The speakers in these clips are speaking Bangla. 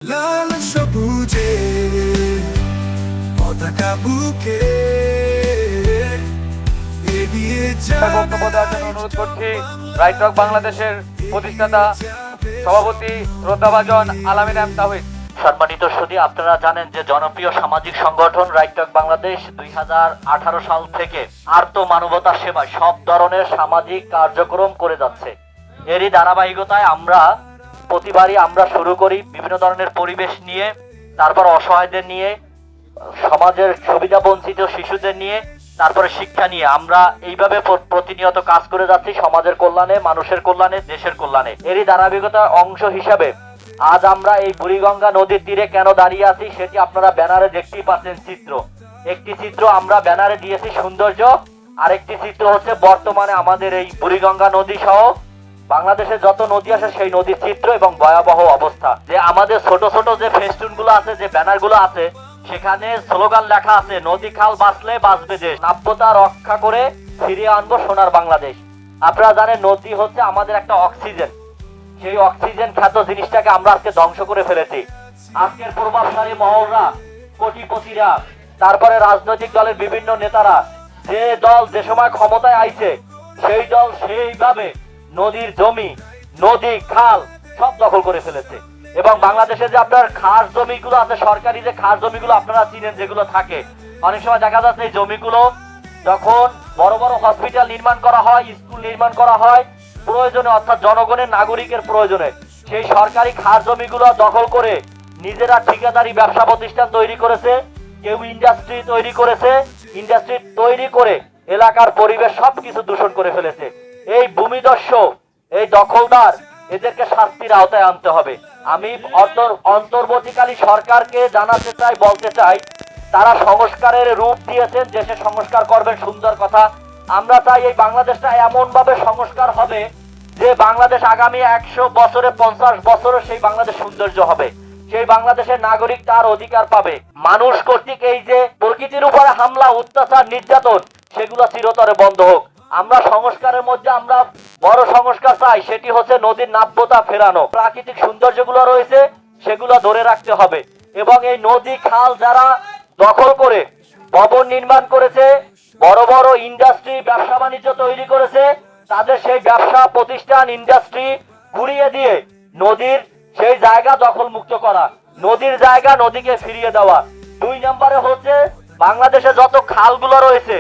লাল সবুজে পতাকা বুকে এগিয়ে বক্তব্য দেওয়ার জন্য অনুরোধ করছি রাইট রক বাংলাদেশের প্রতিষ্ঠাতা সভাপতি শ্রদ্ধাভাজন আলামিন এম তাহিদ। সম্মানিত সুধী, আপনারা জানেন যে জনপ্রিয় সামাজিক সংগঠন রাইট রক বাংলাদেশ 2018 সাল থেকে আর্ত মানবতা সেবায় সব ধরনের সামাজিক কার্যক্রম করে যাচ্ছে। এরই ধারাবাহিকতায় আমরা প্রতিবারই আমরা শুরু করি বিভিন্ন ধরনের পরিবেশ নিয়ে, তারপর অসহায়দের নিয়ে, সমাজের সুবিধা বঞ্চিত শিশুদের নিয়ে, তারপরে শিক্ষা নিয়ে। আমরা এইভাবে প্রতিনিয়ত কাজ করে যাচ্ছি সমাজের কল্যাণে, মানুষের কল্যাণে, দেশের কল্যাণে। এরই ধারাবাহিকতার অংশ হিসাবে আজ আমরা এই বুড়িগঙ্গা নদীর তীরে কেন দাঁড়িয়ে আছি সেটি আপনারা ব্যানারে দেখতেই পাচ্ছেন। চিত্র, একটি চিত্র আমরা ব্যানারে দিয়েছি সৌন্দর্য, আরেকটি চিত্র হচ্ছে বর্তমানে আমাদের এই বুড়িগঙ্গা নদী সহ বাংলাদেশে যত নদী আছে সেই নদীর চিত্র এবং ভয়াবহ অবস্থা। যে আমাদের ছোট ছোট যে ফেস্টুন গুলো আছে, যে ব্যানার গুলো আছে, সেখানে স্লোগান লেখা আছে, নদী খাল বাঁচলে বাঁচবে দেশ, নাব্যতা রক্ষা করে ফিরিয়ে আনবো সোনার বাংলাদেশ। আপনারা জানেন নদী হচ্ছে আমাদের একটা অক্সিজেন। সেই অক্সিজেন খ্যাত জিনিসটাকে আমরা আজকে ধ্বংস করে ফেলেছি। আজকের প্রভাবশালী মহলরা, কোটিপতিরা, তারপরে রাজনৈতিক দলের বিভিন্ন নেতারা, যে দল যে সময় ক্ষমতায় আইছে সেই দল সেইভাবে নদীর জমি, নদী, খাল সব দখল করে ফেলেছে। এবং বাংলাদেশে যে আপনার খাস জমিগুলো আছে, সরকারি যে খাস জমিগুলো আপনারা চিনেন, যেগুলো থাকে, অনেক সময় দেখা যাচ্ছে এই জমিগুলো যখন বড় বড় হসপিটাল নির্মাণ করা হয়, স্কুল নির্মাণ করা হয় প্রয়োজনে, অর্থাৎ জনগণের, নাগরিকের প্রয়োজনে, সেই সরকারি খাস জমিগুলো দখল করে নিজেরা ঠিকাদারি ব্যবসা প্রতিষ্ঠান তৈরি করেছে, কেউ ইন্ডাস্ট্রি তৈরি করেছে, ইন্ডাস্ট্রি তৈরি করে এলাকার পরিবেশ সবকিছু দূষণ করে ফেলেছে। এই ভূমিদস্যু, এই দখলদার, এদেরকে শাস্তির আওতায় আনতে হবে। আমি অন্তর্বর্তীকালী সরকারকে জানাতে চাই, বলতে চাই, তারা সংস্কারের রূপ দিয়েছেন, দেশে সংস্কার করবেন, সুন্দর কথা। আমরা চাই এই বাংলাদেশটা এমন ভাবে সংস্কার হবে যে বাংলাদেশ আগামী 100 বছরে, 50 বছরে সেই বাংলাদেশ সৌন্দর্য হবে, সেই বাংলাদেশের নাগরিক তার অধিকার পাবে। মানুষ কর্তৃক এই যে প্রকৃতির উপরে হামলা, অত্যাচার, নির্যাতন, সেগুলো চিরতরে বন্ধ হোক। আমরা সংস্কারের মধ্যে আমরা বড় সংস্কার চাই, সেটি হচ্ছে নদীর নাব্যতা ফেরানো। প্রাকৃতিক সৌন্দর্যগুলো রয়েছে সেগুলো ধরে রাখতে হবে। এবং এই নদী খাল যারা দখল করে ভবন নির্মাণ করেছে, বড় বড় ইন্ডাস্ট্রি, ব্যবসা বাণিজ্য তৈরি করেছে, তাদের সেই ব্যবসা প্রতিষ্ঠান, ইন্ডাস্ট্রি ঘুরিয়ে দিয়ে নদীর সেই জায়গা দখল মুক্ত করা, নদীর জায়গা নদীকে ফিরিয়ে দেওয়া। 2 নম্বরে হচ্ছে বাংলাদেশে যত খালগুলো রয়েছে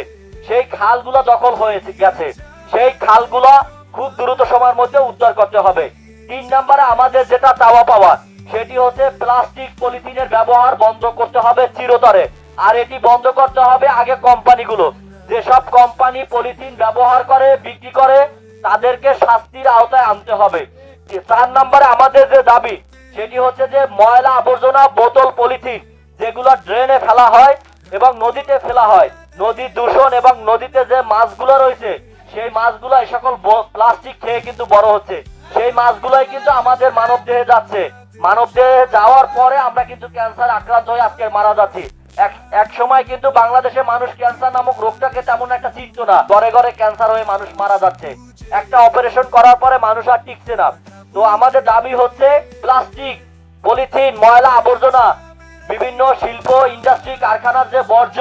সেই খালগুলো দখল হয়ে গেছে, সেই খালগুলো খুব দ্রুত সময়ের মধ্যে উদ্ধার করতে হবে। 3 নম্বরে আমাদের যেটা চাওয়া পাওয়া, সেটি হচ্ছে প্লাস্টিক, পলিথিনের ব্যবহার বন্ধ করতে হবে চিরতরে। আর এটি বন্ধ করতে হবে আগে কোম্পানিগুলো, যেসব কোম্পানি পলিথিন ব্যবহার করে, বিক্রি করে, তাদেরকে শাস্তির আওতায় আনতে হবে। 4 নম্বরে আমাদের যে দাবি, সেটি হচ্ছে যে ময়লা আবর্জনা, বোতল, পলিথিন যেগুলো ড্রেনে ফেলা হয় এবং নদীতে ফেলা হয়, নদীর দূষণ এবং নদীতে যে মাছগুলো রয়েছে সেই মাছগুলো এই সকল প্লাস্টিক খেয়ে কিন্তু বড় হচ্ছে। সেই মাছগুলোই কিন্তু আমাদের মানব দেহে যাচ্ছে। মানব দেহে যাওয়ার পরে আমরা কিন্তু ক্যান্সার আক্রান্ত হয়ে আজকে মারা যাচ্ছি। এক সময় কিন্তু বাংলাদেশে মানুষ ক্যান্সার নামক রোগটাকে তেমন একটা চিনত না, ঘরে ঘরে ক্যান্সার হয়ে মানুষ মারা যাচ্ছে। একটা অপারেশন করার পরে মানুষ আর টিকছে না। তো আমাদের দাবি হচ্ছে প্লাস্টিক, পলিথিন, ময়লা আবর্জনা, বিভিন্ন শিল্প, ইন্ডাস্ট্রি, কারখানার যে বর্জ্য,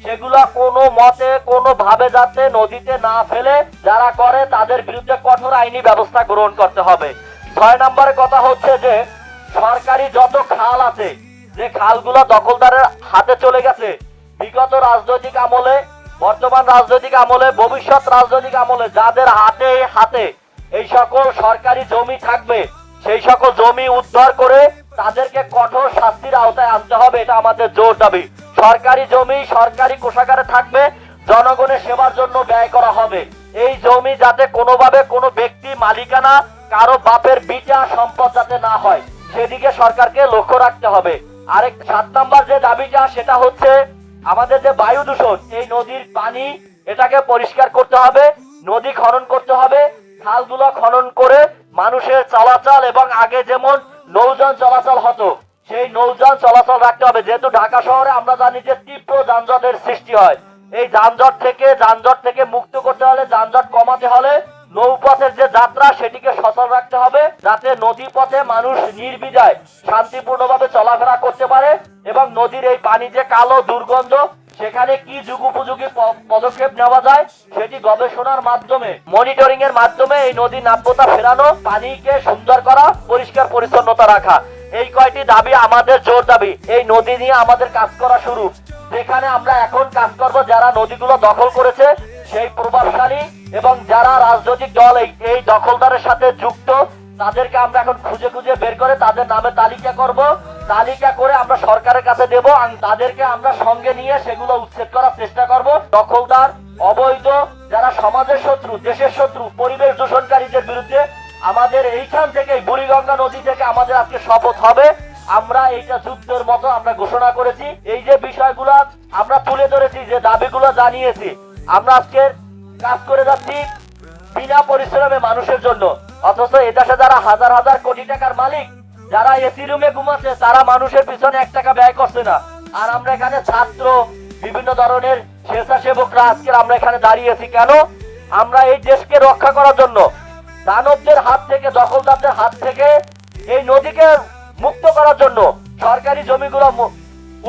সেগুলা কোনো মতে, কোনো ভাবে যাতে নদীতে না ফেলে যারা করে তাদের বিরুদ্ধে কঠোর আইনি ব্যবস্থা গ্রহণ করতে হবে। 6 নম্বরে কথা হচ্ছে যে সরকারি যত খাল আছে, যে খালগুলো দখলদারের হাতে চলে গেছে বিগত রাজনৈতিক আমলে, বর্তমান রাজনৈতিক আমলে, ভবিষ্যৎ রাজনৈতিক আমলে, যাদের হাতে হাতে এই সকল সরকারি জমি থাকবে, সেই সকল জমি উদ্ধার করে তাদেরকে কঠোর শাস্তির আওতায় আনতে হবে। এটা আমাদের জোর দাবি। সরকারি জমি সরকারি কোষাগারে থাকবে, জনগণের সেবার জন্য ব্যয় করা হবে। এই জমি যাতে কোনোভাবে কোনো ব্যক্তি মালিকানা, কারো বাপের বিটা সম্পদ যাতে না হয়, সেদিকে সরকারকে লক্ষ্য রাখতে হবে। আরেক 7 নম্বর যে দাবিটা, সেটা হচ্ছে আমাদের যে বায়ু দূষণ, এই নদীর পানি, এটাকে পরিষ্কার করতে হবে, নদী খনন করতে হবে, খালগুলো খনন করে মানুষের চলাচল এবং আগে যেমন নৌযান চলাচল হতো সেই নৌযান চলাচল রাখতে হবে। যেহেতু ঢাকা শহরে আমরা জানি যে তীব্র যানজটের সৃষ্টি হয়, এই যানজট থেকে মুক্ত করতে হলে, যানজট কমাতে হলে নৌপথের যে যাত্রা সেটিকে সচল রাখতে হবে, যাতে নদী পথে মানুষ নির্বিধায় শান্তিপূর্ণভাবে চলাফেরা করতে পারে এবং নদীর এই পানি যে কালো দুর্গন্ধ, সেখানে কি যুগোপযোগী পদক্ষেপ নেওয়া যায় সেটি গবেষণার মাধ্যমে, মনিটরিং এর মাধ্যমে এই নদীর নাব্যতা ফেরানো, পানিকে সুন্দর করা, পরিষ্কার পরিচ্ছন্নতা রাখা, এই কয়টি দাবি আমাদের জোর দাবি। এই নদী নিয়ে আমাদের কাজ করা শুরু। যেখানে আমরা এখন কাজ করব, যারা নদীগুলো দখল করেছে সেই প্রভাবশালী এবং যারা রাজনৈতিক দল এই দখলদারের সাথে যুক্ত, তাদেরকে আমরা এখন খুঁজে খুঁজে বের করে তাদের নামে তালিকা করব। তালিকা করে আমরা সরকারের কাছে দেব, তাদেরকে আমরা সঙ্গে নিয়ে সেগুলো উচ্ছেদ করার চেষ্টা করব। দখলদার, অবৈধ, যারা সমাজের শত্রু, দেশের শত্রু, পরিবেশ দূষণকারীদের বিরুদ্ধে আমাদের এইখান থেকে, বুড়িগঙ্গা নদী থেকে আমাদের আজকে শপথ হবে। আমরা এইটা যুদ্ধের মতো আমরা ঘোষণা করেছি। এই যে বিষয়গুলো আমরা তুলে ধরেছি, যে দাবিগুলো জানিয়েছি, আমরা আজকে কাজ করে যাচ্ছি বিনা পরিশ্রমে মানুষের জন্য। অথচ এদেশে যারা হাজার হাজার কোটি টাকার মালিক, যারা এসি রুমে ঘুমাচ্ছে, তারা মানুষের পিছনে 1 টাকা ব্যয় করছে না। আর আমরা এখানে ছাত্র, বিভিন্ন ধরনের স্বেচ্ছাসেবকরা আজকে আমরা এখানে দাঁড়িয়েছি কেন? আমরা এই দেশকে রক্ষা করার জন্য, দানবদের হাত থেকে, দখলদারদের হাত থেকে এই নদীকে মুক্ত করার জন্য, সরকারি জমিগুলো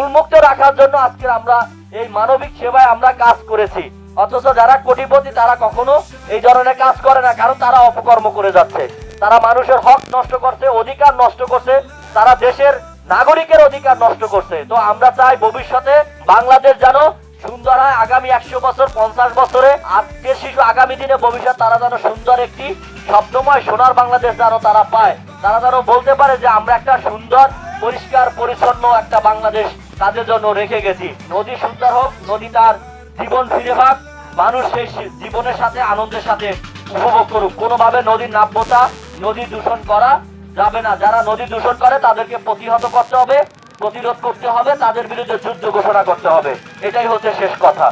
উন্মুক্ত রাখার জন্য আজকে আমরা এই মানবিক সেবায় আমরা কাজ করেছি। অথচ যারা কোটিপতি, তারা কখনো এই ধরনের কাজ করে না, কারণ তারা অপকর্ম করে যাচ্ছে। তারা মানুষের হক নষ্ট করছে, অধিকার নষ্ট করছে, তারা দেশের নাগরিকের অধিকার নষ্ট করছে। তো আমরা চাই ভবিষ্যতে বাংলাদেশ যেন সুন্দর হয়, আগামী 100 বছর, 50 বছরে আজকের শিশু, আগামী দিনে ভবিষ্যৎ, তারা যেন সুন্দর একটি স্বপ্নময় সোনার বাংলাদেশ যেন তারা পায়। তারা যেন বলতে পারে যে আমরা একটা সুন্দর, পরিষ্কার, পরিচ্ছন্ন একটা বাংলাদেশ তাদের জন্য রেখে গেছি। নদী সুন্দর হোক, নদী তার জীবন ফিরে পাক, মানুষ সেই জীবনের সাথে, আনন্দের সাথে উপভোগ করুক। কোনোভাবে নদীর নাব্যতা, নদী দূষণ করা যাবে না। যারা নদী দূষণ করে তাদেরকে প্রতিহত করতে হবে, প্রতিরোধ করতে হবে, তাদের বিরুদ্ধে যুদ্ধ ঘোষণা করতে হবে। এটাই হচ্ছে শেষ কথা।